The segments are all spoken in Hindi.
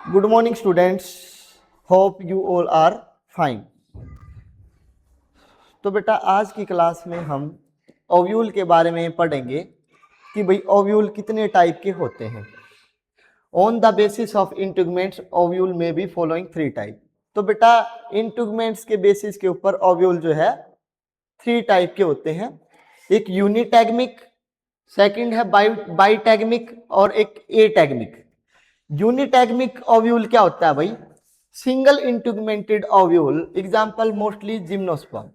Good morning, students. Hope you all are fine. तो बेटा आज की क्लास में हम ओव्यूल के बारे में पढ़ेंगे कि भाई ओव्यूल कितने टाइप के होते हैं। On the basis of integuments ovule में बी फॉलोइंग 3 टाइप। तो बेटा इंटीग्यूमेंट्स के बेसिस के ऊपर ओव्यूल जो है 3 टाइप के होते हैं। एक यूनिटैग्मिक, सेकंड है बाइटैग्मिक और एक एटैग्मिक। यूनिटैग्मिक ओव्यूल क्या होता है भाई? Single integumented ovule, example mostly gymnosperm.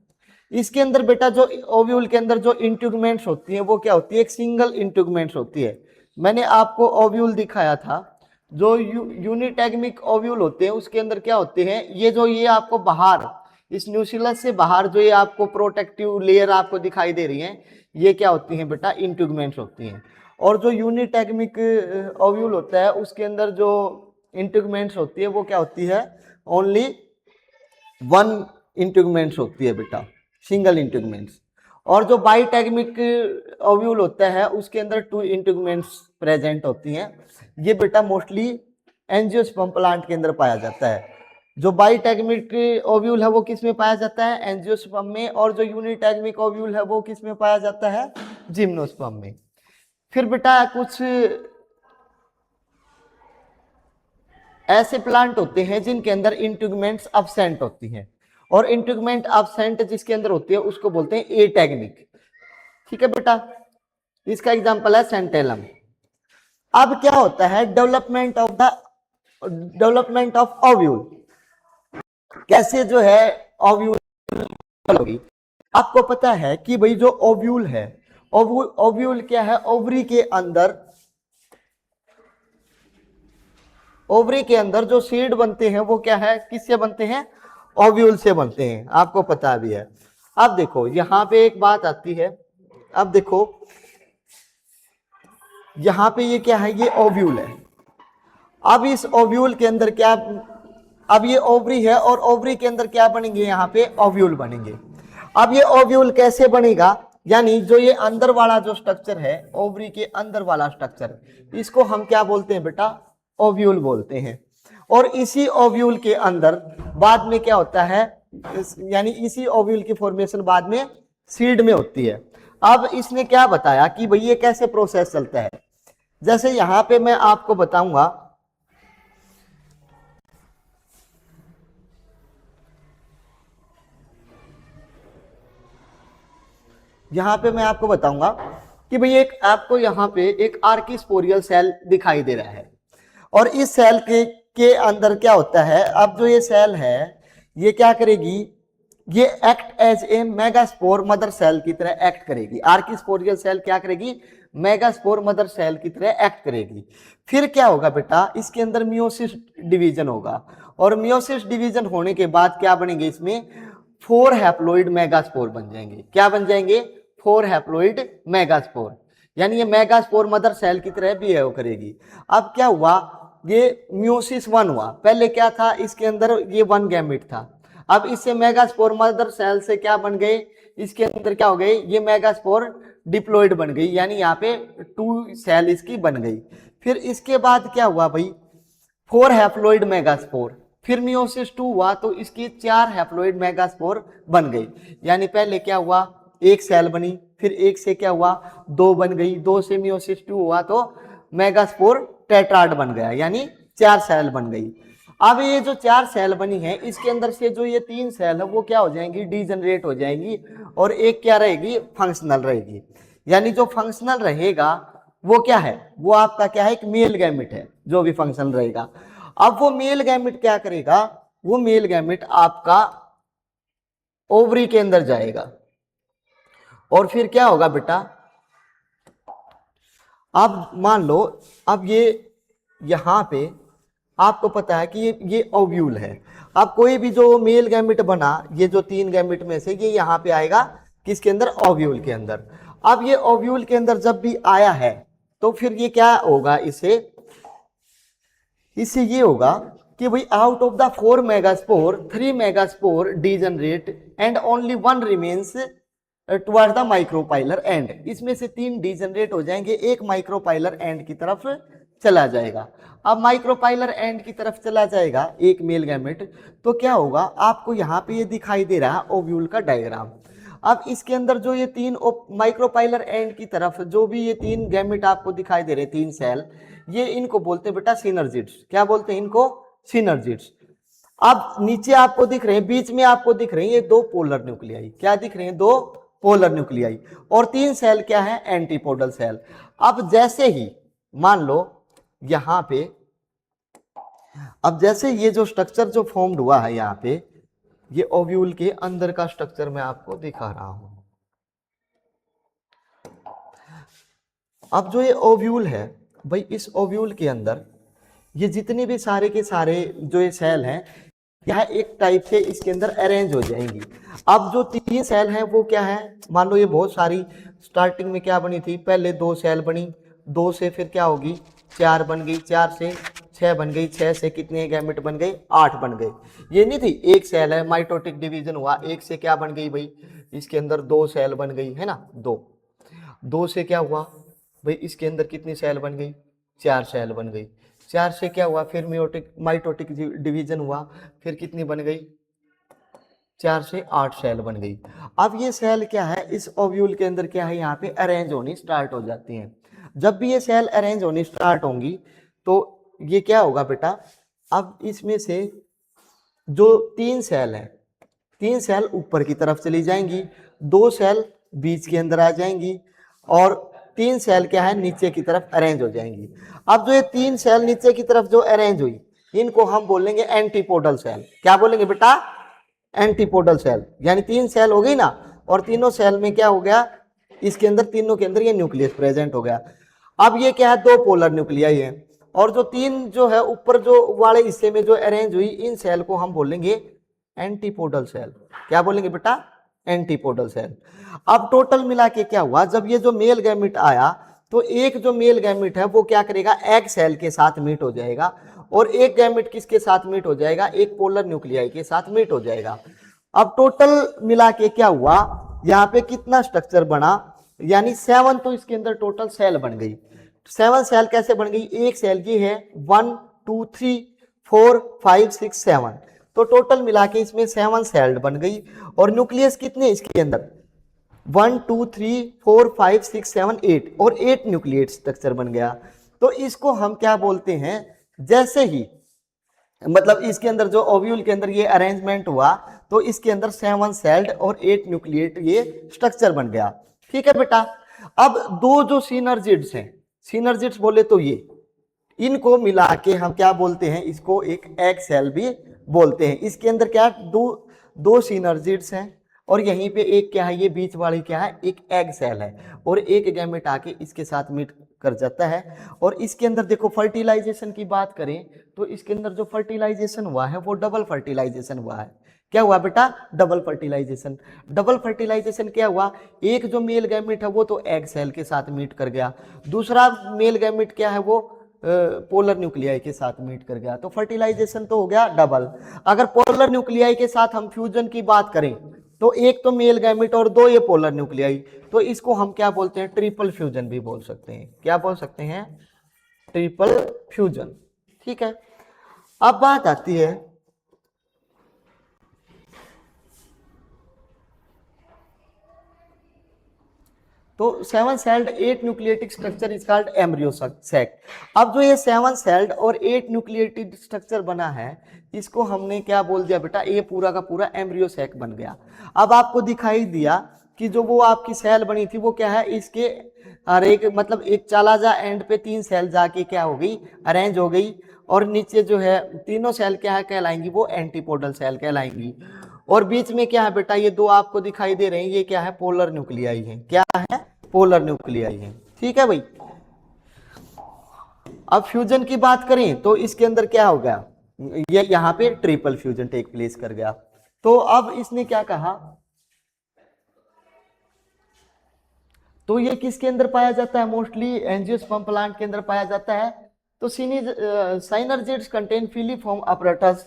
इसके अंदर बेटा जो ओव्यूल के अंदर जो इंटीग्यूमेंट्स होती हैं वो क्या होती है? एक सिंगल इंटीग्यूमेंट्स होती है। मैंने आपको ओव्यूल दिखाया था। जो यूनिटैग्मिक ओव्यूल होते हैं उसके अंदर क्या होते हैं? ये आपको बाहर इस न्यूक्लियस से बाहर जो ये आपको प्रोटेक्टिव लेयर आपको दिखाई दे रही है, ये क्या होती हैं बेटा? इंटीग्यूमेंट्स होती हैं। और जो यूनिटैग्मिक ओव्यूल होता है उसके अंदर जो इंटीग्यूमेंट्स होती है वो क्या होती है? ओनली वन इंटीग्यूमेंट्स होती है बेटा, सिंगल इंटीग्यूमेंट्स। और जो बाइटैग्मिक ओव्यूल होता है उसके अंदर 2 इंटीग्यूमेंट्स प्रेजेंट होती हैं। ये बेटा मोस्टली एंजियोस्पर्म प्लांट के अंदर पाया जाता है। जो बाइटैग्मिक ओव्यूल है वो किस में पाया जाता है? एंजियोस्पर्म में। और जो यूनिटैग्मिक ओव्यूल है वो किस में पाया जाता है? जिम्नोस्पर्म में। फिर बेटा कुछ ऐसे प्लांट होते हैं जिनके अंदर इंटीग्यूमेंट्स अब्सेंट होती हैं, और इंटीग्यूमेंट अब्सेंट जिसके अंदर होती है उसको बोलते हैं एटैग्मिक। ठीक है बेटा, इसका एग्जांपल है सेंटेलम। अब क्या होता है? Development of ovule. कैसे जो है ओव्यूल होगी? आपको पता है कि भाई जो ओव्यूल है, ओव्यूल क्या है? ओवरी के अंदर जो सीड बनते हैं वो क्या है? किससे बनते हैं? ओव्यूल से बनते हैं, आपको पता भी है। अब देखो यहां पे एक बात आती है। अब देखो यहां पे ये क्या है? ये ओव्यूल है। अब इस ओव्यूल के अंदर क्या? अब ये ओवरी है और ओवरी के अंदर क्या बनेंगे? यहाँ पे ओव्यूल बनेंगे। अब ये ओव्यूल कैसे बनेगा? यानी जो ये अंदर वाला जो स्ट्रक्चर है, ओवरी के अंदर वाला स्ट्रक्चर, इसको हम क्या बोलते हैं बेटा? ओव्यूल बोलते हैं। और इसी ओव्यूल के अंदर बाद में क्या होता है? यानी इसी ओव्यूल की फॉर्मेशन बाद में सीड में होती है। अब इसने क्या बताया कि भाई ये कैसे प्रोसेस चलता है। जैसे यहां पे मैं आपको बताऊंगा, यहां पे मैं आपको बताऊंगा कि भाई एक आपको यहां पे एक आर्किस्पोरियल सेल दिखाई दे रहा है। और इस सेल के अंदर क्या होता है? अब जो ये सेल है ये क्या करेगी? ये act as a megaspore mother cell की तरह एक्ट करेगी। आर्किस्पोरियल सेल क्या करेगी? मेगास्पोर मदर सेल की तरह एक्ट करेगी। फिर क्या होगा बेटा? इसके अंदर मियोसिस डिवीजन होगा। और मियोसिस डिवीजन होने के बाद क्या बनेंगे? इसमें 4 हैप्लॉइड मेगास्पोर बन जाएंगे। क्या बन जाएंगे? 4 हैप्लॉइड मेगास्पोर। यानी ये मेगास्पोर मदर सेल की तरह बिहेव करेगी। अब क्या हुआ? ये मियोसिस 1 हुआ। पहले क्या था? इसके अंदर ये 1 गैमेट था। अब इससे मेगास्पोर मदर सेल से क्या बन गए? इसके अंदर क्या हो गए? ये मेगास्पोर डिप्लॉइड बन गई, यानी यहाँ पे 2 सेल इसकी बन गई। फिर इसके बाद क्या हुआ भाई? 4 हैप्लॉइड मेगास्पोर। फिर मियोसिस 2 हुआ तो इसकी 4 हैप्लॉइड मेगास्पोर बन गई। यानी पहले क्या हुआ? एक सेल बनी, फिर एक से क्या हुआ? 2 बन गई, 2 से मियोसिस 2 हुआ तो मेगास्पोर टेट्राड बन गया, यानी 4 सेल बन गई। अब ये जो 4 सेल बनी है इसके अंदर से जो ये 3 सेल है वो क्या हो जाएंगी? डीजनरेट हो जाएंगी। और एक क्या रहेगी? फंक्शनल रहेगी। यानी जो फंक्शनल रहेगा वो क्या है? वो आपका क्या है? एक मेल गैमेट है जो भी फंक्शनल रहेगा। अब वो मेल गैमेट क्या करेगा? वो मेल गैमेट आपका ओवरी के अंदर जाएगा। और फिर क्या होगा बेटा? अब मान लो, अब ये यहां पे आपको पता है कि ये ओव्यूल है। अब कोई भी जो मेल गैमेट बना, ये जो 3 गैमेट में से ये यहां पे आएगा किसके अंदर? ओव्यूल के अंदर। अब ये ओव्यूल के अंदर जब भी आया है तो फिर ये क्या होगा? इससे ये होगा कि भाई out of the 4 megaspore 3 megaspore degenerate and only 1 remains toward the micropylar and. इसमें से 3 डीजनरेट हो जाएंगे, एक माइक्रोपाइलर एंड की तरफ चला जाएगा। अब माइक्रोपाइलर एंड की तरफ चला जाएगा एक मेल गैमेट, तो क्या होगा, आपको यहाँ पे ये दिखाई दे रहा है ओव्यूल का डायग्राम। अब इसके अंदर जो ये तीन माइक्रोपाइलर एंड की तरफ जो भी ये तीन गैमेट आपको दिखाई दे रहे, तीन सेल, ये इनको बोलते हैं बेटा सिनर्जिड्स। क्या बोलते हैं इनको? सिनर्जिड्स। अब नीचे आपको दिख रहे हैं, बीच में आपको दिख रहे हैं ये दो पोलर न्यूक्लियाई। क्या दिख रहे हैं? दो पोलर न्यूक्लियाई। और तीन सेल क्या है? Antipodal cell. अब जैसे ही मान लो यहां पे, अब जैसे ये जो स्ट्रक्चर जो फॉर्म्ड हुआ है यहां पे, ये ओव्यूल के अंदर का स्ट्रक्चर मैं आपको दिखा रहा हूं। अब जो ये ओव्यूल है भाई, इस ओव्यूल के अंदर ये जितने भी सारे के सारे जो ये सेल हैं, यह एक टाइप से इसके अंदर अरेंज हो जाएंगी। अब जो तीन सेल हैं वो क्या है, मान लो ये बहुत सारी स्टार्टिंग में क्या बनी थी, पहले दो सेल बनी, दो से फिर क्या होगी, चार बन गई, चार से छह बन गई, छह से कितने गैमेट बन गए, आठ बन गए। ये नहीं थी एक सेल है, माइटोटिक डिवीजन हुआ, एक से क्या बन गई भाई, इसके अंदर दो सेल बन गई है ना, दो, दो से क्या हुआ भाई, इसके अंदर कितनी सेल बन गई, चार सेल बन गई, चार से क्या हुआ, फिर माइटोटिक डिवीजन हुआ, फिर कितनी बन गई, चार से आठ सेल बन गई। अब ये सेल क्या है, इस ओव्यूल के अंदर क्या है, यहाँ पे अरेंज होनी स्टार्ट हो जाती हैं। जब भी ये सेल अरेंज होनी स्टार्ट होंगी तो ये क्या होगा बेटा, अब इसमें से जो तीन सेल है, तीन सेल ऊपर की तरफ चली जाएंगी, दो सेल बीच के अंदर आ जाएंगी, और तीन सेल क्या है, नीचे की तरफ अरेंज हो जाएंगी। अब जो ये तीन सेल नीचे की तरफ जो अरेंज हुई, इनको हम बोलेंगे एंटीपोडल सेल। क्या बोलेंगे बेटा? Antipodal cell. यानी तीन सेल हो गई ना, और तीनों सेल में क्या हो गया, इसके अंदर तीनों के अंदर ये न्यूक्लियस प्रेजेंट हो गया। अब ये क्या है, दो पोलर न्यूक्लियाई है, और जो तीन जो है ऊपर जो वाले हिस्से में जो अरेंज हुई, इन सेल को हम बोलेंगे एंटीपोडल सेल। क्या बोलेंगे बेटा? Antipodal cell. अब टोटल मिला के क्या हुआ, जब ये जो मेल गैमेट आया, तो एक जो मेल गैमेट है वो क्या करेगा, एग सेल के साथ मीट हो जाएगा, और एक गैमेट किसके साथ मीट हो जाएगा, एक पोलर न्यूक्लियाई के साथ मीट हो जाएगा। अब टोटल मिला के क्या हुआ, यहाँ पे कितना स्ट्रक्चर बना, यानी 7 तो इसके अंदर टोटल सेल बन गई। 7 सेल कैसे बन गई, एक सेल की है 1 2 3 4 5 6 7, तो टोटल मिला के इसमें 7 सेल बन गई। और न्यूक्लियस कितने इसके अंदर, 1 2 3 4 5 6 7 8, और 8 न्यूक्लिएट स्ट्रक्चर बन गया। तो इसको हम क्या बोलते हैं, जैसे ही मतलब इसके अंदर जो ओव्यूल के अंदर ये अरेंजमेंट हुआ, तो इसके अंदर 7 सेल्ड और 8 न्यूक्लिएट ये स्ट्रक्चर बन गया। ठीक है बेटा। अब दो जो सिनर्जिड्स हैं, सिनर्जिड्स बोले तो ये, इनको मिला के हम क्या बोलते हैं, इसको एक एग सेल भी बोलते हैं। इसके अंदर क्या दो सिनर्जिड्स हैं, और यहीं पे एक क्या है, ये बीच वाली क्या है, एक एग सेल है, और एक गैमेट आके इसके साथ मीट कर जाता है। और इसके अंदर देखो फर्टिलाइजेशन की बात करें तो इसके अंदर जो फर्टिलाइजेशन हुआ है वो डबल फर्टिलाइजेशन हुआ है। क्या हुआ बेटा? Double fertilisation. डबल फर्टिलाइजेशन क्या हुआ, एक जो मेल गैमेट है वो तो एग सेल के साथ मीट कर गया, दूसरा मेल गैमेट क्या है वो पोलर न्यूक्लियाई के साथ मीट कर गया, तो फर्टिलाइजेशन तो हो गया डबल। अगर पोलर न्यूक्लियाई के साथ हम फ्यूजन की बात करें तो एक तो मेल गैमेट और दो ये पोलर न्यूक्लियाई, तो इसको हम क्या बोलते हैं, ट्रिपल फ्यूजन भी बोल सकते हैं। क्या बोल सकते हैं? Triple fusion. ठीक है। अब बात आती है तो 7 celled 8 nucleate structure is called embryo sac. अब जो ये 7 सेल्ड और 8 न्यूक्लिएटिक स्ट्रक्चर बना है, इसको हमने क्या बोल दिया बेटा, ये पूरा का पूरा एम्ब्रियो सैक बन गया। अब आपको दिखाई दिया कि जो वो आपकी सेल बनी थी वो क्या है, इसके हर एक मतलब एक चला जा एंड पे 3 सेल जाके क्या हो गई, अरेंज हो गई, और नीचे जो है तीनों सेल क्या है कहलाएंगी, वो एंटीपोडल सेल कहलाएंगी। और बीच में क्या है बेटा, ये दो आपको दिखाई दे रहे हैं, ये क्या है, पोलर न्यूक्लियाई है। क्या है? पोलर न्यूक्लियाई है। ठीक है भाई। अब फ्यूजन की बात करें तो इसके अंदर क्या हो गया, ये यहाँ पे ट्रिपल फ्यूजन टेक प्लेस कर गया। तो अब इसने क्या कहा, तो ये किसके अंदर पाया जाता है, मोस्टली एंजियोस्पर्म प्लांट के अंदर पाया जाता है। तो साइनर्जिड्स contain filiform apparatus.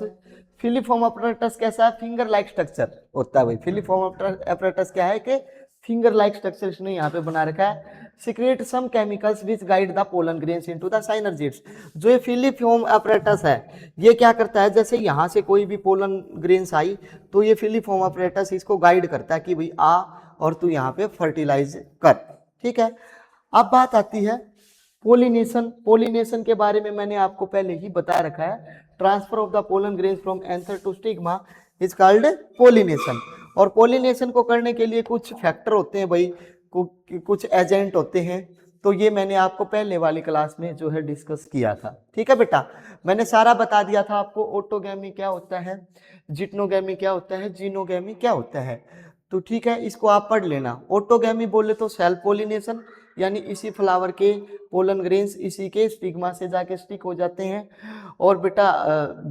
Filiform apparatus कैसा है, फिंगर लाइक स्ट्रक्चर होता है भाई। फिलीफॉर्म अपरेटस क्या है कि फिंगर लाइक स्ट्रक्चर इसने यहाँ पे बना रखा है। Secrete some chemicals which guide the pollen grains into the synergids. जो ये फिलिफॉर्म अपरेटस है ये क्या करता है, जैसे यहाँ से कोई भी पोलन ग्रेन्स आई तो ये फिलिफॉर्म अपरेटस इसको गाइड करता है कि भाई आ और तू यहाँ पे फर्टिलाइज कर। ठीक है, अब बात आती है पोलिनेशन। पोलिनेशन के बारे में मैंने आपको पहले ही बता रखा है। Transfer of the pollen grains from anther to stigma is called pollination. और पोलिनेशन को करने के लिए कुछ फैक्टर होते हैं भाई, कुछ एजेंट होते हैं। तो ये मैंने आपको पहले वाली क्लास में जो है डिस्कस किया था। ठीक है बेटा, मैंने सारा बता दिया था आपको। ऑटोगैमी क्या होता है, जिटनोगैमी क्या होता है, जीनोगैमी क्या होता है। तो ठीक है, इसको आप पढ़ लेना। ऑटोगैमी बोले तो सेल्फ पोलिनेशन, यानी इसी फ्लावर के पोलन ग्रेन्स इसी के स्टिग्मा से जाके स्टिक हो जाते हैं। और बेटा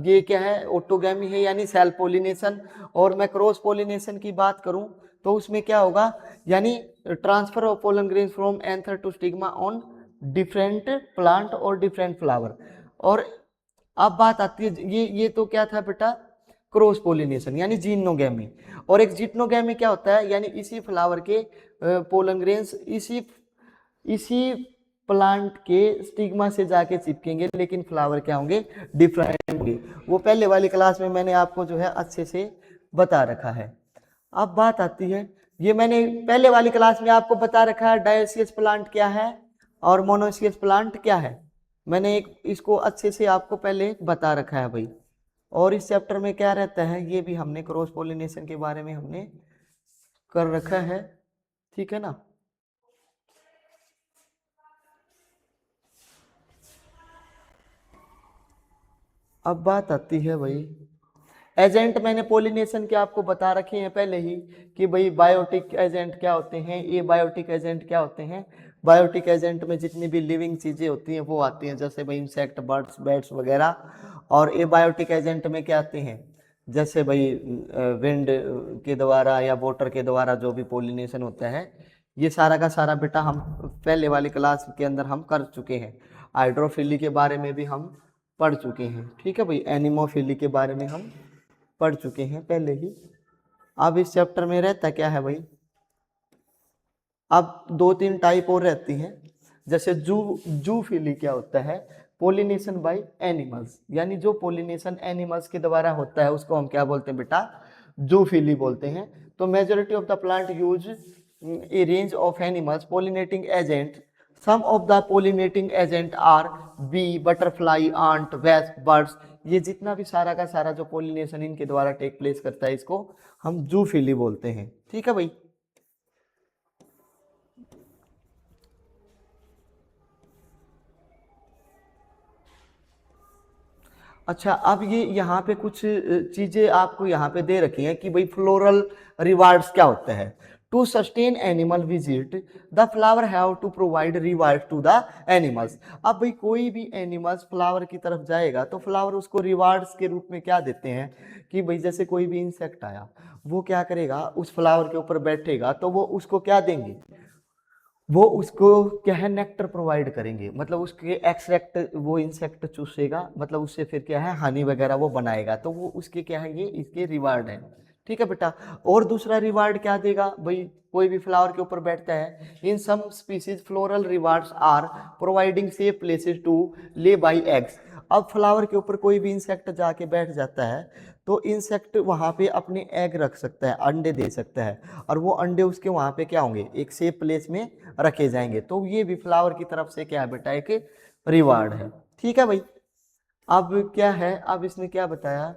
ये क्या है, ऑटोगैमी है यानी सेल्फ पोलिनेशन। और मैं क्रॉस पोलिनेशन की बात करूं तो उसमें क्या होगा, यानी transfer of pollen grains from anther to stigma on different plant और डिफरेंट फ्लावर। और अब बात आती है ये तो क्या था बेटा, क्रॉस पोलिनेशन यानी जीनोगैमी। और एक जिटनोगैमी क्या होता है, यानी इसी फ्लावर के पोलन ग्रेन्स इसी प्लांट के स्टिग्मा से जाके चिपकेंगे, लेकिन फ्लावर क्या होंगे, डिफरेंट होंगे। वो पहले वाली क्लास में मैंने आपको जो है अच्छे से बता रखा है। अब बात आती है, ये मैंने पहले वाली क्लास में आपको बता रखा है डायोसियस प्लांट क्या है और मोनोसियस प्लांट क्या है। मैंने इसको अच्छे से आपको पहले बता रखा है भाई। और इस चैप्टर में क्या रहता है ये भी हमने क्रॉस पोलिनेशन के बारे में हमने कर रखा है। ठीक है ना। अब बात आती है भाई एजेंट। मैंने पोलिनेशन के आपको बता रखे हैं पहले ही कि भाई बायोटिक एजेंट क्या होते हैं, ए बायोटिक एजेंट क्या होते हैं। बायोटिक एजेंट में जितनी भी लिविंग चीजें होती हैं वो आती हैं, जैसे भाई इंसेक्ट, बर्ड्स, बैट्स वगैरह। और ए बायोटिक एजेंट में क्या आते हैं, जैसे भाई विंड के द्वारा या वाटर के द्वारा जो भी पोलिनेशन होता है। ये सारा का सारा बेटा हम पहले वाली क्लास के अंदर हम कर चुके हैं। हाइड्रोफिली के बारे में भी हम पढ़ चुके हैं। ठीक है भाई, एनिमोफिली के बारे में हम पढ़ चुके हैं पहले ही। अब इस चैप्टर में रहता क्या है भाई, अब 2-3 टाइप और रहती हैं। जैसे जूफिली क्या होता है, पोलिनेशन बाय एनिमल्स, यानी जो पोलिनेशन एनिमल्स के द्वारा होता है उसको हम क्या बोलते हैं बेटा, जूफिली बोलते हैं। तो majority of the plant use a range of animals pollinating agent. Some of the pollinating agent are bee, butterfly, ant, wasp, birds. ये जितना भी सारा का सारा जो पोलिनेशन इनके द्वारा टेक प्लेस करता है इसको हम जूफिली बोलते हैं। ठीक है भाई। अच्छा, अब ये यहाँ पे कुछ चीजें आपको यहाँ पे दे रखी हैं कि भाई फ्लोरल रिवार्ड्स क्या होता है। To sustain animal visit the flower have to provide reward to the animals. अब भाई कोई भी एनिमल्स फ्लावर की तरफ जाएगा तो फ्लावर उसको रिवार्ड्स के रूप में क्या देते हैं कि भाई जैसे कोई भी इंसेक्ट आया वो क्या करेगा, उस फ्लावर के ऊपर बैठेगा तो वो उसको क्या देंगे, वो उसको क्या है, नेक्टर प्रोवाइड करेंगे। मतलब उसके एक्सट्रैक्ट वो इंसेक्ट चूसेगा, मतलब उससे फिर क्या है हनी वगैरह वो बनाएगा, तो वो उसके क्या है, ये इसके रिवार्ड है। ठीक है बेटा। और दूसरा रिवार्ड क्या देगा भाई, कोई भी फ्लावर के ऊपर बैठता है, in some species floral rewards are providing safe places to lay by eggs. अब फ्लावर के ऊपर कोई भी इंसेक्ट जाके बैठ जाता है तो इंसेक्ट वहां पे अपने एग रख सकता है, अंडे दे सकता है, और वो अंडे उसके वहां पे क्या होंगे, एक सेफ प्लेस में रखे जाएंगे। तो ये भी फ्लावर की तरफ से क्या है बेटा, एक रिवार्ड है। ठीक है भाई। अब क्या है, अब इसने क्या बताया,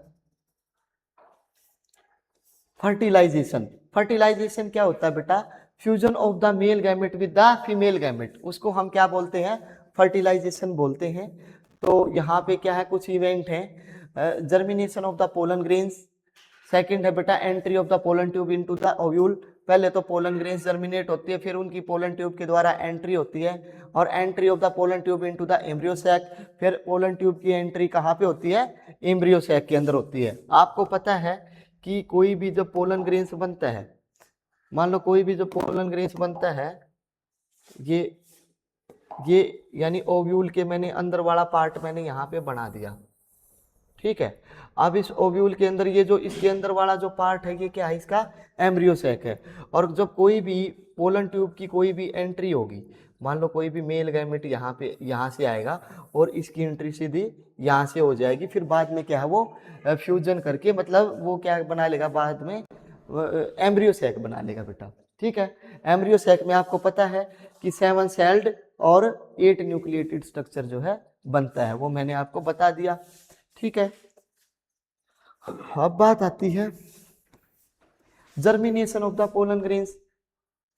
फर्टिलाइजेशन। फर्टिलाइजेशन क्या होता है बेटा, fusion of the male gamete with the female gamete, उसको हम क्या बोलते हैं, फर्टिलाइजेशन बोलते हैं। तो यहाँ पे क्या है, कुछ इवेंट है, germination of the pollen grains. Second है बेटा entry of the pollen tube into the ovule. पहले तो पोलन ग्रेन्स जर्मिनेट होती है, फिर उनकी पोलन ट्यूब के द्वारा एंट्री होती है, और entry of the pollen tube into the embryo sac. फिर पोलन ट्यूब की एंट्री कहाँ पे होती है, एम्ब्रियो सैक के अंदर होती है। आपको पता है कि कोई भी जब पोलन ग्रेन्स बनता है, मान लो कोई भी जो पोलन ग्रेन्स बनता है, ये यानी ओव्यूल के मैंने अंदर वाला पार्ट मैंने यहाँ पे बना दिया। ठीक है। अब इस ओव्यूल के अंदर ये जो इसके अंदर वाला जो पार्ट है ये क्या है, इसका एम्ब्रियो सैक है। और जब कोई भी पोलन ट्यूब की कोई भी एंट्री होगी, मान लो कोई भी मेल गैमेट यहाँ पे यहाँ से आएगा और इसकी एंट्री सीधी यहाँ से हो जाएगी, फिर बाद में क्या है वो फ्यूजन करके मतलब वो क्या बना लेगा बाद में एम्ब्रियो सैक बना लेगा बेटा। ठीक है। एम्ब्रियो सैक में आपको पता है कि 7 सेल्ड और 8 न्यूक्लिएटेड स्ट्रक्चर जो है बनता है, वो मैंने आपको बता दिया। ठीक है। अब बात आती है germination of the pollen grains.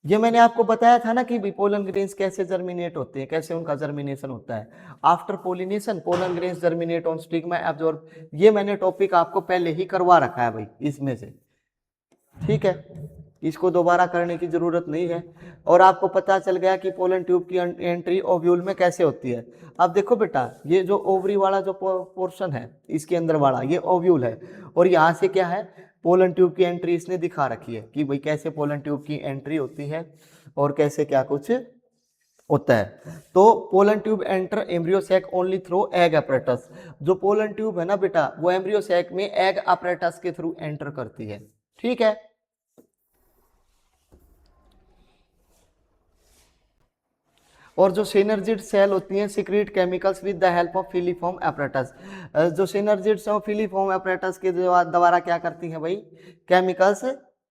ये मैंने आपको बताया था ना कि भी पोलन ग्रेन्स कैसे जर्मिनेट होते हैं, कैसे उनका जर्मिनेशन होता है। After pollination pollen grains germinate on stigma absorb. ये मैंने टॉपिक आपको पहले ही करवा रखा है भाई इसमें से। ठीक है, इसको दोबारा करने की जरूरत नहीं है। और आपको पता चल गया कि पोलन ट्यूब की एंट्री ओव्यूल में कैसे होती है। अब देखो बेटा, ये जो ओवरी वाला जो पोर्शन है इसके अंदर वाला ये ओव्यूल है, और यहाँ से क्या है पोलन ट्यूब की एंट्री इसने दिखा रखी है कि भाई कैसे पोलन ट्यूब की एंट्री होती है और कैसे क्या कुछ होता है। तो pollen tube enter embryo sac only through egg apparatus. जो पोलन ट्यूब है ना बेटा, वो एम्ब्रियो सैक में एग अपरेटस के थ्रू एंटर करती है। ठीक है। और जो सिनर्जिड सेल होती हैं secret chemicals with the help of filiform apparatus. जो सिनर्जिड्स हैं फिलीफॉर्म एपरेटस के द्वारा क्या करती हैं भाई, केमिकल्स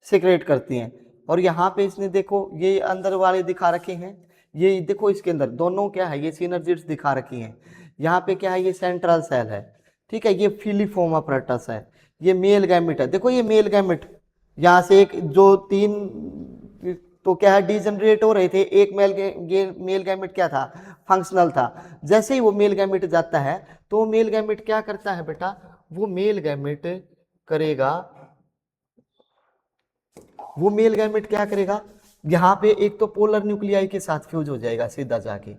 सीक्रेट करती हैं। और यहाँ पे इसने देखो ये अंदर वाले दिखा रखे हैं, ये देखो इसके अंदर दोनों क्या है, ये सिनर्जिड्स दिखा रखी हैं। यहाँ पे क्या है, ये सेंट्रल सेल है। ठीक है, ये फिलीफॉर्म एपरेटस है, ये मेल गैमेट है। देखो ये मेल गैमेट, यहाँ से एक जो 3 तो क्या है डिजनरेट हो रहे थे। एक मेल गैमेट क्या था, फंक्शनल था। जैसे ही वो मेल गैमेट जाता है तो मेल गैमेट क्या करता है बेटा, वो मेल गैमेट करेगा, वो मेल गैमेट क्या करेगा, यहाँ पे एक तो पोलर न्यूक्लियाई के साथ फ्यूज हो जाएगा सीधा जाके,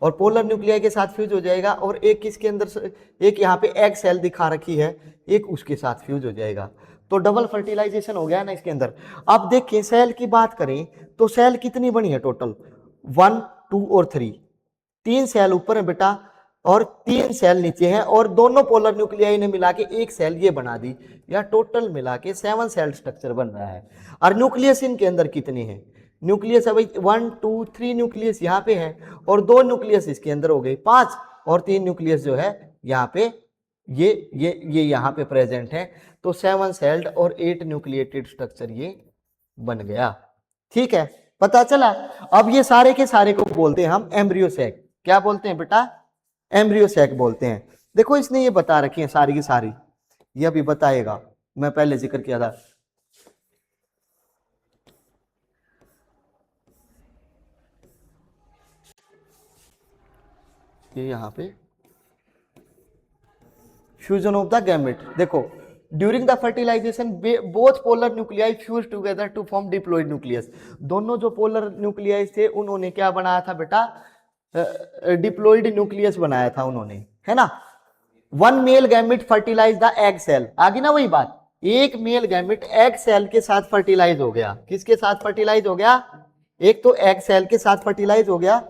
और पोलर न्यूक्लियाई के साथ फ्यूज हो जाएगा, और एक किसके अंदर, एक यहाँ पे एग सेल दिखा रखी है, एक उसके साथ फ्यूज हो जाएगा। तो डबल फर्टिलाइजेशन हो गया ना इसके अंदर। अब देखिए सेल की बात करें तो सेल कितनी बनी है टोटल, 1, 2 और 3। 3 सेल ऊपर है बेटा और 3 सेल नीचे हैं, और दोनों पोलर न्यूक्लियाई ने मिला के एक सेल ये बना दी, या टोटल मिला के 7 सेल स्ट्रक्चर बन रहा है। और न्यूक्लियस इनके अंदर कितने हैं, न्यूक्लियस है भाई 1, 2, 3 न्यूक्लियस यहाँ पे है, और 2 न्यूक्लियस इसके अंदर हो गए 5, और 3 न्यूक्लियस जो है यहाँ पे ये यहाँ पे प्रेजेंट है। तो 7 सेल्ड और 8 न्यूक्लिएटेड स्ट्रक्चर ये बन गया। ठीक है, पता चला। अब ये सारे के सारे को बोलते हैं हम एम्ब्रियो सैक। क्या बोलते हैं बेटा, एम्ब्रियो सैक बोलते हैं। देखो इसने ये बता रखी है सारी की सारी, ये अभी बताएगा, मैं पहले जिक्र किया था। ये यहाँ पे फ्यूजन ऑफ द गैमेट। देखो during the fertilisation both polar nuclei fuse together to form diploid nucleus. दोनों जो पोलर न्यूक्लियाई थे उन्होंने क्या बनाया था बेटा, डिप्लॉइड न्यूक्लियस बनाया था उन्होंने, है ना। 1 male gamete fertilise the egg cell. आगे ना वही बात, एक मेल गैमेट एग सेल के साथ फर्टिलाइज हो गया। किसके साथ फर्टिलाइज हो गया, एक तो एग सेल के साथ फर्टिलाइज हो गया,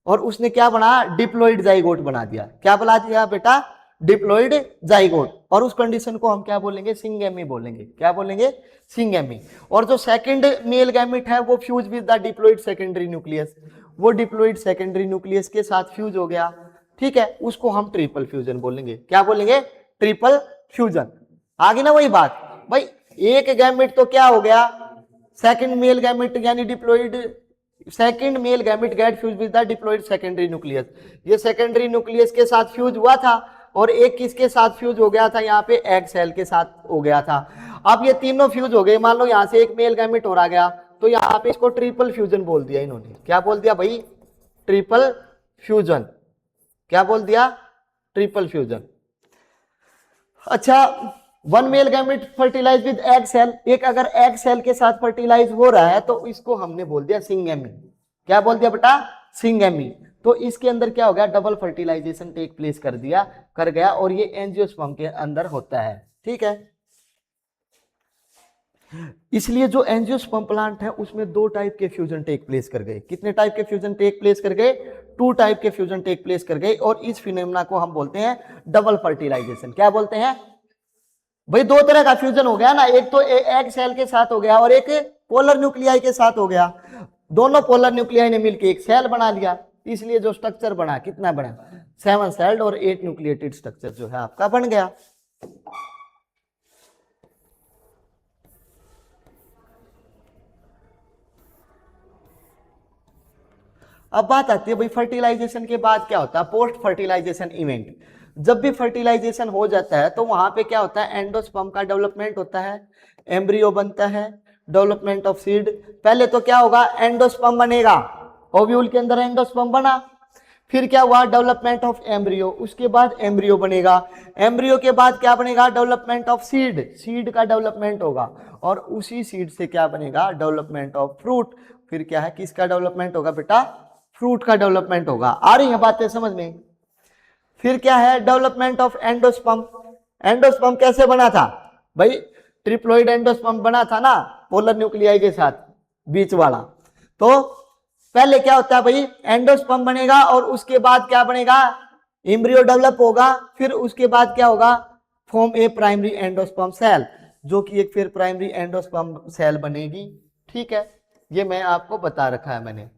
और उसने क्या बना, डिप्लॉइड जाइगोट बना दिया। क्या बना दिया बेटा, डिप्लॉइड जाइगोट। और उस कंडीशन को हम क्या बोलेंगे, सिंगेमी बोलेंगे। क्या बोलेंगे, सिंगेमी। और जो सेकंड मेल गैमेट है वो fuse with the diploid secondary nucleus, वो डिप्लॉइड सेकेंडरी न्यूक्लियस के साथ फ्यूज हो गया। ठीक है, उसको हम ट्रिपल फ्यूजन बोलेंगे। क्या बोलेंगे, ट्रिपल फ्यूजन। आगे ना वही बात भाई, एक गैमेट तो क्या हो गया, सेकंड मेल गैमेट यानी diploid, second male gamete get fuse with the diploid secondary nucleus. ये सेकेंडरी न्यूक्लियस के साथ फ्यूज हुआ था, और एक किसके साथ फ्यूज हो गया था, यहाँ पे एग सेल के साथ हो गया था। अब ये तीनों फ्यूज हो गए, मान लो यहाँ से एक मेल गैमेट और आ गया, तो यहाँ पे इसको ट्रिपल फ्यूजन बोल दिया इन्होंने। क्या बोल दिया भाई, ट्रिपल फ्यूजन। क्या बोल दिया, ट्रिपल फ्यूजन। अच्छा, 1 male gamete fertilise with egg cell, एक अगर एग सेल के साथ फर्टिलाइज हो रहा है तो इसको हमने बोल दिया सिंगेमी। क्या बोल दिया बेटा, सिंगेमी। तो इसके अंदर क्या हो गया, डबल फर्टिलाइजेशन टेक प्लेस कर गया, और ये एंजियोस्पर्म के अंदर होता है। ठीक है, इसलिए जो एंजियोस्पर्म प्लांट है उसमें 2 टाइप के फ्यूजन टेक प्लेस कर गए। कितने टाइप के फ्यूजन टेक प्लेस कर गए? 2 टाइप के फ्यूजन टेक प्लेस कर गए। और इस फिनोमेना को हम बोलते हैं डबल फर्टिलाइजेशन। क्या बोलते हैं भाई? 2 तरह का फ्यूजन हो गया ना, एक तो एग सेल के साथ हो गया और एक पोलर न्यूक्लियाई के साथ हो गया। दोनों पोलर न्यूक्लियाई ने मिलकर एक सेल बना लिया, इसलिए जो स्ट्रक्चर बना, कितना बना? 7 सेल्ड और 8 न्यूक्लिएटेड स्ट्रक्चर जो है आपका बन गया। अब बात आती है भाई फर्टिलाइजेशन के बाद क्या होता है, पोस्ट फर्टिलाइजेशन इवेंट। जब भी फर्टिलाइजेशन हो जाता है तो वहां पे क्या होता है, एंडोस्पर्म का डेवलपमेंट होता है, एम्ब्रियो बनता है, डेवलपमेंट ऑफ सीड। पहले तो क्या होगा, एंडोस्पर्म बनेगा, ओव्यूल के अंदर एंडोस्पर्म बना, फिर क्या हुआ, डेवलपमेंट ऑफ एम्ब्रियो, उसके बाद एम्ब्रियो बनेगा, एम्ब्रियो के बाद क्या बनेगा, डेवलपमेंट ऑफ सीड, सीड का डेवलपमेंट होगा, और उसी सीड से क्या बनेगा, डेवलपमेंट ऑफ फ्रूट। फिर क्या है, किसका डेवलपमेंट होगा बेटा, फ्रूट का डेवलपमेंट होगा। आ रही है बातें समझ में? फिर क्या है, डेवलपमेंट ऑफ एंडोस्पर्म। एंडोस्पर्म कैसे बना था भाई, ट्रिप्लोइड एंडोस्पर्म बना था ना, पोलर न्यूक्लियाई के साथ बीच वाला। तो पहले क्या होता है भाई, एंडोस्पर्म बनेगा और उसके बाद क्या बनेगा, एम्ब्रियो डेवलप होगा, फिर उसके बाद क्या होगा, फॉर्म ए प्राइमरी एंडोस्पर्म सेल, जो कि एक फिर प्राइमरी एंडोस्पर्म सेल बनेगी। ठीक है, ये मैं आपको बता रखा है मैंने।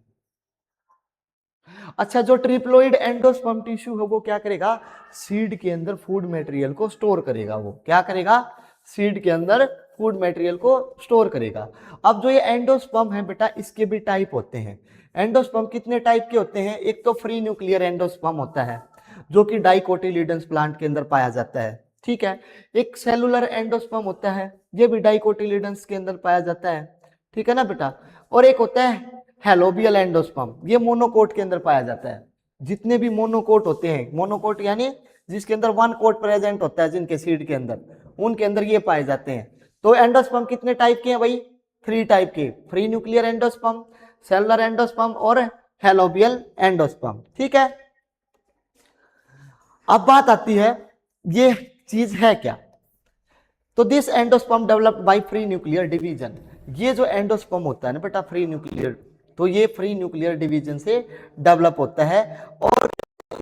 अच्छा, जो ट्रिप्लोइड एंडोस्पर्म टिश्यू है वो क्या करेगा, सीड के अंदर फूड मटेरियल को स्टोर करेगा। वो क्या करेगा, सीड के अंदर फूड मटेरियल को स्टोर करेगा। अब जो ये एंडोस्पर्म है बेटा, इसके भी टाइप होते हैं। एंडोस्पर्म कितने टाइप के होते हैं, एक तो फ्री न्यूक्लियर एंडोस्पर्म होता है जो कि डाइकोटिलीडन्स प्लांट के अंदर पाया जाता है। ठीक है, एक सेलुलर एंडोस्पर्म होता है, ये भी डाइकोटिलीडन्स के अंदर पाया जाता है। ठीक है ना बेटा, और एक होता है हेलोबियल एंडोस्पर्म, ये मोनोकोट के अंदर पाया जाता है। जितने भी मोनोकोट होते हैं, मोनोकोट यानी जिसके अंदर 1 कोट प्रेजेंट होता है जिनके सीड के अंदर, उनके अंदर ये पाए जाते हैं। तो एंडोस्पर्म कितने टाइप के हैं भाई, 3 टाइप के, free nuclear endosperm, cellular endosperm और हेलोबियल एंडोस्पर्म। ठीक है, अब बात आती है ये चीज है क्या, तो this endosperm developed by free nuclear division. ये जो एंडोस्पर्म होता है ना बेटा, फ्री न्यूक्लियर, तो ये फ्री न्यूक्लियर डिवीजन से डेवलप होता है। और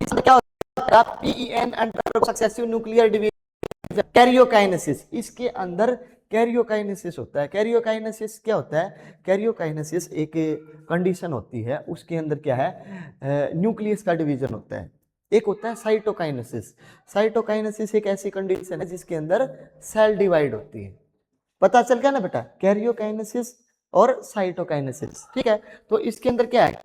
इसमें क्या होता है, PEN under successive nuclear division, karyokinesis, इसके अंदर कैरियोकाइनेसिस होता है। कैरियोकाइनेसिस क्या होता है, कैरियोकाइनेसिस एक कंडीशन होती है, उसके अंदर क्या है, न्यूक्लियस का डिवीजन होता है। एक होता है साइटोकाइनेसिस। साइटोकाइनेसिस एक ऐसी कंडीशन है जिसके अंदर सेल डिवाइड होती है। पता चल गया ना बेटा, कैरियोकाइनेसिस और साइटोकाइनेसिस। ठीक है, तो इसके अंदर क्या है,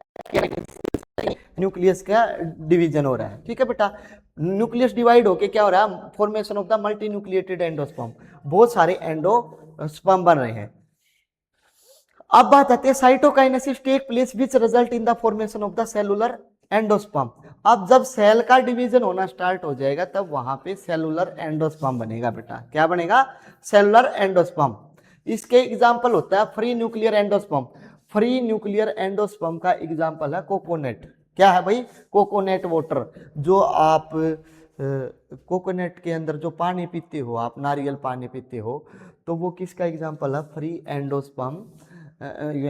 न्यूक्लियस का डिवीजन हो रहा है। ठीक है बेटा, न्यूक्लियस डिवाइड होके क्या हो रहा है, formation of the multi nucleated endosperm, बहुत सारे एंडोस्पर्म बन रहे हैं। अब बात आती है cytokinesis take place which result in the formation of the cellular endosperm. अब जब सेल का डिवीजन होना स्टार्ट हो जाएगा तब वहां पे सेलुलर एंडोस्पर्म बनेगा बेटा। क्या बनेगा, सेलुलर एंडोस्पर्म। इसके एग्जांपल होता है free nuclear endosperm. Free nuclear endosperm का एग्जांपल है कोकोनट। क्या है भाई, कोकोनट वाटर, जो आप कोकोनट के अंदर जो पानी पीते हो आप, नारियल पानी पीते हो, तो वो किसका एग्जांपल है, फ्री एंडोस्पर्म,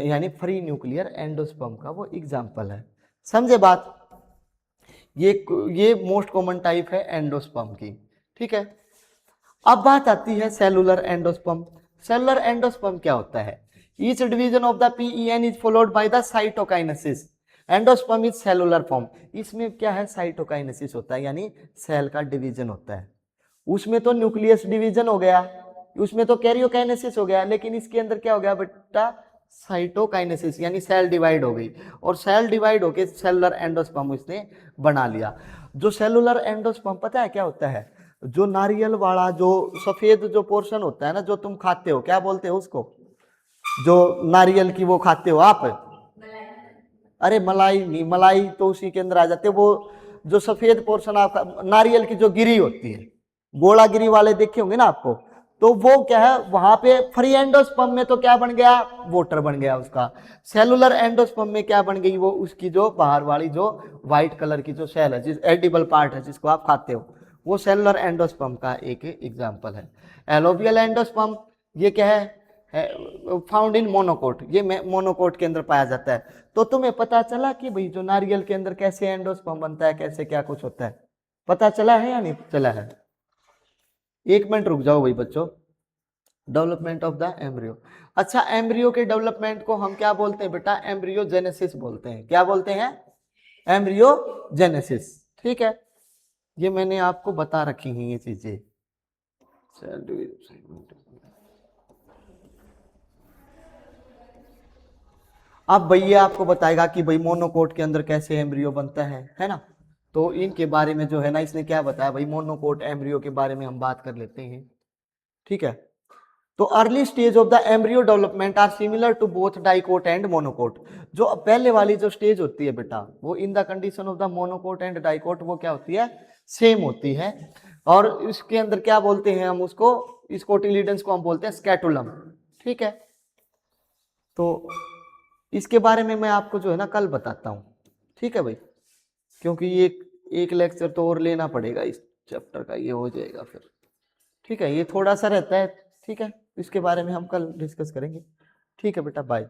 यानी फ्री न्यूक्लियर एंडोस्पर्म का वो एग्जांपल है। समझे बात, ये मोस्ट कॉमन टाइप है एंडोस्पर्म की। ठीक है, अब बात आती है सेलुलर एंडोस्पर्म। सेलुलर एंडोस्पर्म क्या होता है, each division of the PEN is followed by the cytokinesis. Endosperm is cellular form, इसमें क्या है, साइटोकाइनेसिस होता है, यानी सेल का डिवीजन होता है। उसमें तो न्यूक्लियस डिवीजन हो गया, उसमें तो कैरियोकाइनेसिस हो गया, लेकिन इसके अंदर क्या हो गया बेटा, साइटोकाइनेसिस, यानी सेल डिवाइड हो गई, और सेल डिवाइड होके सेलुलर एंडोस्पर्म इसने बना लिया। जो सेलुलर एंडोस्पर्म पता है क्या होता है, जो नारियल वाला जो सफेद जो पोर्शन होता है ना, जो तुम खाते हो, क्या बोलते हो उसको, जो नारियल की वो खाते हो आप, अरे मलाई नहीं, मलाई तो उसी के अंदर आ जाते, वो जो सफेद पोर्शन आपका नारियल की जो गिरी होती है, गोला गिरी वाले देखे होंगे ना आपको, तो वो क्या है, वहां पे फ्री एंडोस्पर्म में तो क्या बन गया, वाटर बन गया उसका। सेलुलर एंडोस्पर्म में क्या बन गई, वो उसकी जो बाहर वाली जो व्हाइट कलर की जो सेल है, जिस एडिबल पार्ट है जिसको आप खाते हो, वो सेलुलर एंडोस्पर्म का एक एग्जांपल है। एलोबियल एंडोस्पर्म, ये क्या है, है फाउंड इन मोनोकोट, ये मोनोकोट के अंदर पाया जाता है। तो तुम्हें पता चला कि भाई जो नारियल के अंदर कैसे एंडोस्पर्म बनता है, कैसे क्या कुछ होता है, पता चला है या नहीं चला है? एक मिनट रुक जाओ भाई बच्चों। Development of the embryo. अच्छा, एम्ब्रियो के डेवलपमेंट को हम क्या बोलते हैं बेटा? एम्ब्रियोजेनेसिस बोलते हैं। क्या बोलते हैं? एम्ब्रियोजेनेसिस। ठीक है, ये मैंने आपको बता रखी हैं ये चीजें। अब भैया आपको बताएगा कि भाई मोनोकोट के अंदर कैसे एम्ब्रियो बनता है ना? तो इनके बारे में जो है ना, इसने क्या बताया भाई, मोनोकोट एम्ब्रियो के बारे में हम बात कर लेते हैं। ठीक है, तो early stage of the embryo development are similar to both dicot and monocot. जो पहले वाली जो स्टेज होती है बेटा, वो in the condition of the monocot and dicot वो क्या होती है? सेम होती है। और इसके अंदर क्या बोलते हैं हम उसको, इस कोटिलिडन्स को हम बोलते हैं स्कैटुलम। ठीक है, तो इसके बारे में मैं आपको जो है ना कल बताता हूँ। ठीक है भाई, क्योंकि ये एक लेक्चर तो और लेना पड़ेगा इस चैप्टर का, ये हो जाएगा फिर। ठीक है, ये थोड़ा सा रहता है। ठीक है, इसके बारे में हम कल डिस्कस करेंगे। ठीक है बेटा, बाय।